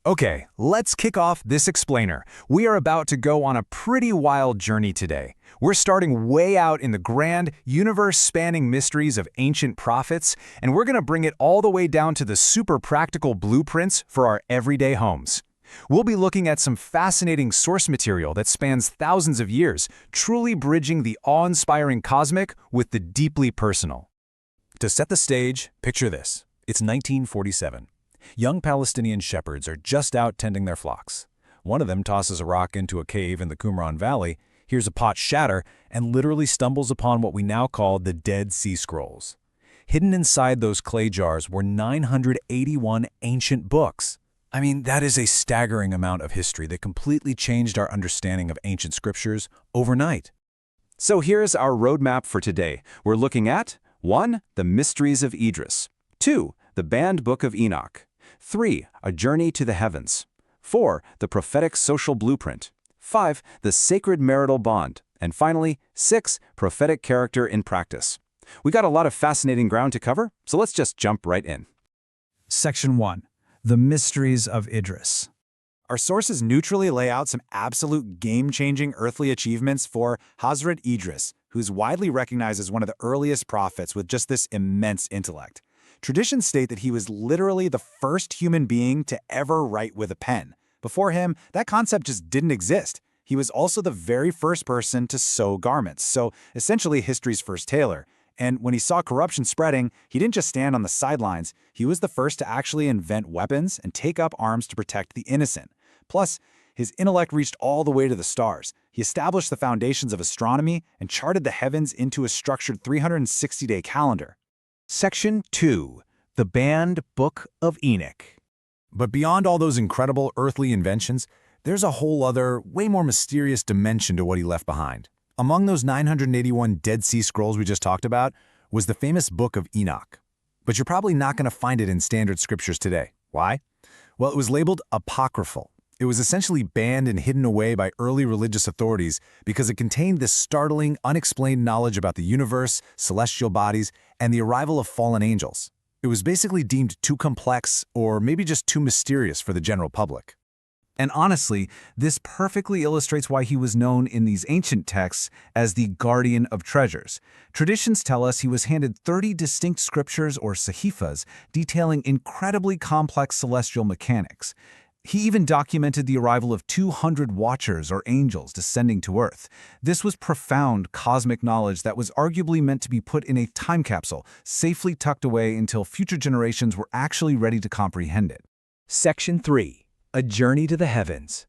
Okay, let's kick off this explainer. We are about to go on a pretty wild journey today. We're starting way out in the grand, universe-spanning mysteries of ancient prophets, and we're going to bring it all the way down to the super practical blueprints for our everyday homes. We'll be looking at some fascinating source material that spans thousands of years, truly bridging the awe-inspiring cosmic with the deeply personal. To set the stage, picture this. It's 1947. Young Palestinian shepherds are just out tending their flocks. One of them tosses a rock into a cave in the Qumran Valley, hears a pot shatter, and literally stumbles upon what we now call the Dead Sea Scrolls. Hidden inside those clay jars were 981 ancient books. I mean, that is a staggering amount of history that completely changed our understanding of ancient scriptures overnight. So here's our roadmap for today. We're looking at 1. The Mysteries of Idris. 2. The Banned Book of Enoch. 3. A Journey to the Heavens. 4. The Prophetic Social Blueprint. 5. The Sacred Marital Bond. And finally, 6. Prophetic Character in Practice. We got a lot of fascinating ground to cover, so let's just jump right in. Section 1. The Mysteries of Idris. Our sources neutrally lay out some absolute game-changing earthly achievements for Hazrat Idris, who's widely recognized as one of the earliest prophets with just this immense intellect. Traditions state that he was literally the first human being to ever write with a pen. Before him, that concept just didn't exist. He was also the very first person to sew garments, so essentially history's first tailor. And when he saw corruption spreading, he didn't just stand on the sidelines. He was the first to actually invent weapons and take up arms to protect the innocent. Plus, his intellect reached all the way to the stars. He established the foundations of astronomy and charted the heavens into a structured 360-day calendar. Section 2. The Banned Book of Enoch. But beyond all those incredible earthly inventions, there's a whole other, way more mysterious dimension to what he left behind. Among those 981 Dead Sea Scrolls we just talked about was the famous Book of Enoch. But you're probably not going to find it in standard scriptures today. Why? Well, it was labeled apocryphal. It was essentially banned and hidden away by early religious authorities because it contained this startling, unexplained knowledge about the universe, celestial bodies, and the arrival of fallen angels. It was basically deemed too complex or maybe just too mysterious for the general public. And honestly, this perfectly illustrates why he was known in these ancient texts as the guardian of treasures. Traditions tell us he was handed 30 distinct scriptures or sahifas detailing incredibly complex celestial mechanics. He even documented the arrival of 200 watchers or angels descending to Earth. This was profound cosmic knowledge that was arguably meant to be put in a time capsule, safely tucked away until future generations were actually ready to comprehend it. Section 3. A Journey to the Heavens.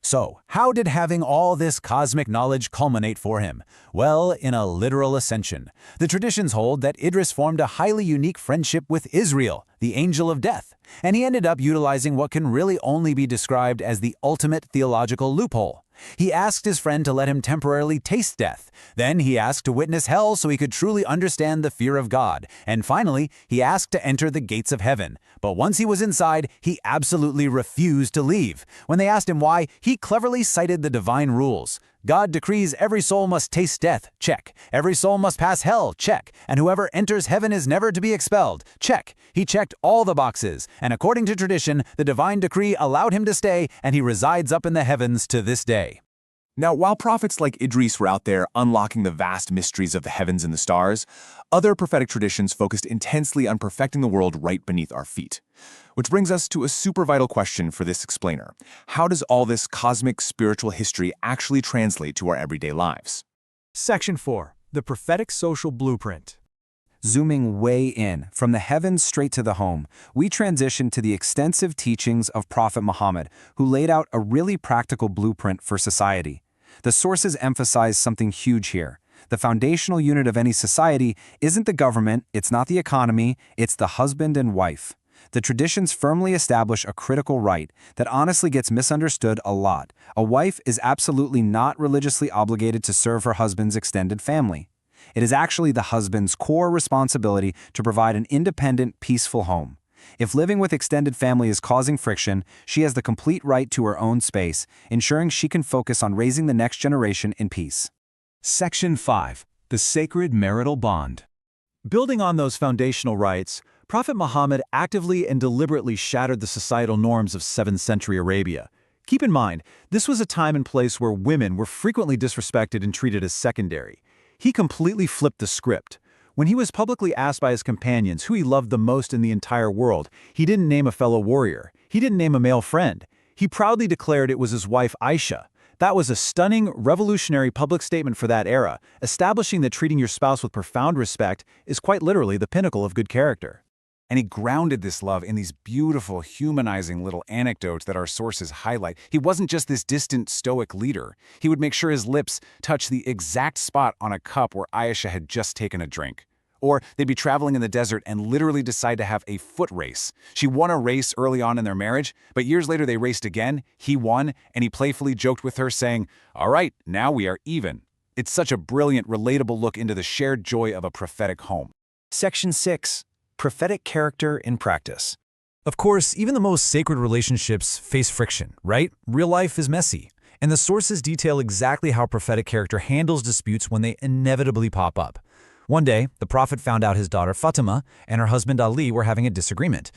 So, how did having all this cosmic knowledge culminate for him? Well, in a literal ascension. The traditions hold that Idris formed a highly unique friendship with Israel, the angel of death, and he ended up utilizing what can really only be described as the ultimate theological loophole. He asked his friend to let him temporarily taste death. Then he asked to witness hell so he could truly understand the fear of God. And finally, he asked to enter the gates of heaven. But once he was inside, he absolutely refused to leave. When they asked him why, he cleverly cited the divine rules. God decrees every soul must taste death, check. Every soul must pass hell, check. And whoever enters heaven is never to be expelled, check. He checked all the boxes, and according to tradition, the divine decree allowed him to stay, and he resides up in the heavens to this day. Now, while prophets like Idris were out there unlocking the vast mysteries of the heavens and the stars, other prophetic traditions focused intensely on perfecting the world right beneath our feet. Which brings us to a super vital question for this explainer. How does all this cosmic spiritual history actually translate to our everyday lives? Section 4. The Prophetic Social Blueprint. Zooming way in, from the heavens straight to the home, we transition to the extensive teachings of Prophet Muhammad, who laid out a really practical blueprint for society. The sources emphasize something huge here. The foundational unit of any society isn't the government, it's not the economy, it's the husband and wife. The traditions firmly establish a critical right that honestly gets misunderstood a lot. A wife is absolutely not religiously obligated to serve her husband's extended family. It is actually the husband's core responsibility to provide an independent, peaceful home. If living with extended family is causing friction, she has the complete right to her own space, ensuring she can focus on raising the next generation in peace. Section 5. The Sacred Marital Bond. Building on those foundational rights, Prophet Muhammad actively and deliberately shattered the societal norms of 7th century Arabia. Keep in mind, this was a time and place where women were frequently disrespected and treated as secondary. He completely flipped the script. When he was publicly asked by his companions who he loved the most in the entire world, he didn't name a fellow warrior. He didn't name a male friend. He proudly declared it was his wife Aisha. That was a stunning, revolutionary public statement for that era, establishing that treating your spouse with profound respect is quite literally the pinnacle of good character. And he grounded this love in these beautiful, humanizing little anecdotes that our sources highlight. He wasn't just this distant, stoic leader. He would make sure his lips touched the exact spot on a cup where Aisha had just taken a drink. Or they'd be traveling in the desert and literally decide to have a foot race. She won a race early on in their marriage, but years later they raced again, he won, and he playfully joked with her saying, "All right, now we are even." It's such a brilliant, relatable look into the shared joy of a prophetic home. Section 6. Prophetic character in practice. Of course, even the most sacred relationships face friction, right? Real life is messy, and the sources detail exactly how prophetic character handles disputes when they inevitably pop up. One day, the prophet found out his daughter Fatima and her husband Ali were having a disagreement.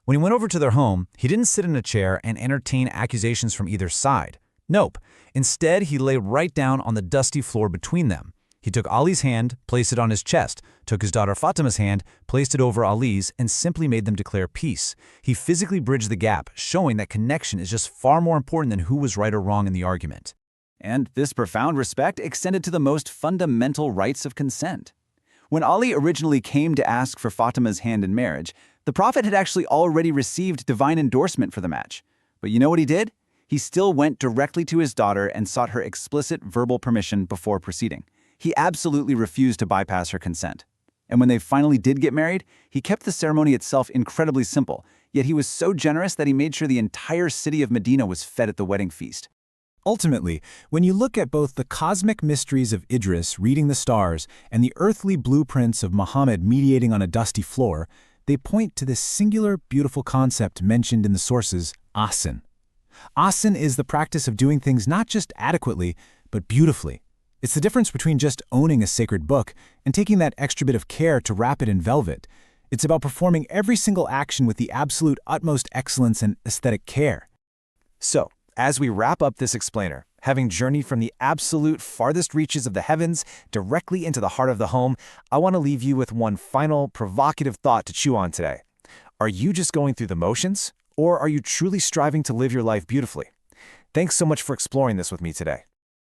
When he went over to their home, he didn't sit in a chair and entertain accusations from either side. Nope. Instead, he lay right down on the dusty floor between them. He took Ali's hand, placed it on his chest, took his daughter Fatima's hand, placed it over Ali's, and simply made them declare peace. He physically bridged the gap, showing that connection is just far more important than who was right or wrong in the argument. And this profound respect extended to the most fundamental rights of consent. When Ali originally came to ask for Fatima's hand in marriage, the Prophet had actually already received divine endorsement for the match. But you know what he did? He still went directly to his daughter and sought her explicit verbal permission before proceeding. He absolutely refused to bypass her consent. And when they finally did get married, he kept the ceremony itself incredibly simple, yet he was so generous that he made sure the entire city of Medina was fed at the wedding feast. Ultimately, when you look at both the cosmic mysteries of Idris reading the stars and the earthly blueprints of Muhammad mediating on a dusty floor, they point to this singular, beautiful concept mentioned in the sources, ahsan. Ahsan is the practice of doing things not just adequately, but beautifully. It's the difference between just owning a sacred book and taking that extra bit of care to wrap it in velvet. It's about performing every single action with the absolute utmost excellence and aesthetic care. So, as we wrap up this explainer, having journeyed from the absolute farthest reaches of the heavens directly into the heart of the home, I want to leave you with one final provocative thought to chew on today. Are you just going through the motions, or are you truly striving to live your life beautifully? Thanks so much for exploring this with me today.